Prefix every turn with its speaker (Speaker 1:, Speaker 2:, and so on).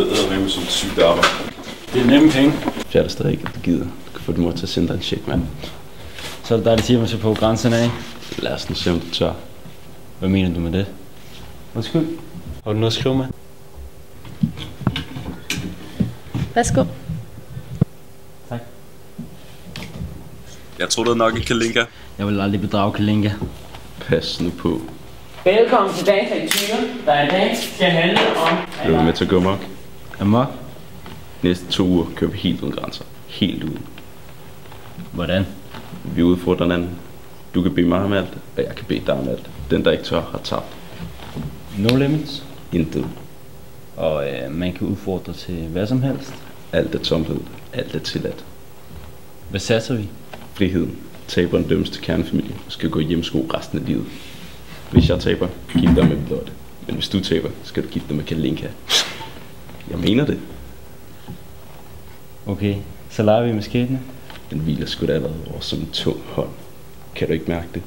Speaker 1: Det er med som sygt arbejde.
Speaker 2: Det er nemme penge.
Speaker 1: Jeg er der stadig ikke, at du gider. Du kan få din mor til at sende dig en check, mand.
Speaker 2: Så er det dejligt, at sige mig så på grænserne af.
Speaker 1: Lad os nu se, om du tør.
Speaker 2: Hvad mener du med det? Undskyld. Har du noget at skrive med?
Speaker 3: Værsgo.
Speaker 2: Tak.
Speaker 1: Jeg tror det nok ikke, Kalinka.
Speaker 2: Jeg vil aldrig bedrage Kalinka.
Speaker 1: Pas nu på.
Speaker 2: Velkommen til dagens lektyre, der i dag skal handle om...
Speaker 1: Bliver du med til at gå amok?
Speaker 2: Amok?
Speaker 1: Næste 2 uger kører vi helt uden grænser. Helt uden.
Speaker 2: Hvordan?
Speaker 1: Vi udfordrer hinanden. Du kan bede mig om alt, og jeg kan bede dig om alt. Den, der ikke tør, har tabt.
Speaker 2: No limits.
Speaker 1: Intet.
Speaker 2: Og man kan udfordre til hvad som helst.
Speaker 1: Alt er tomhed. Alt er tilladt.
Speaker 2: Hvad satser vi?
Speaker 1: Friheden. Taberen dømmes til kernefamilie og skal gå i hjemmesko resten af livet. Hvis jeg taber, giv dig med Lotte. Men hvis du taber, skal du give dig med Kalinka. Jeg mener det.
Speaker 2: Okay, så leger vi med skæbne.
Speaker 1: Den hviler sgu da allerede over som en tung hånd. Kan du ikke mærke det?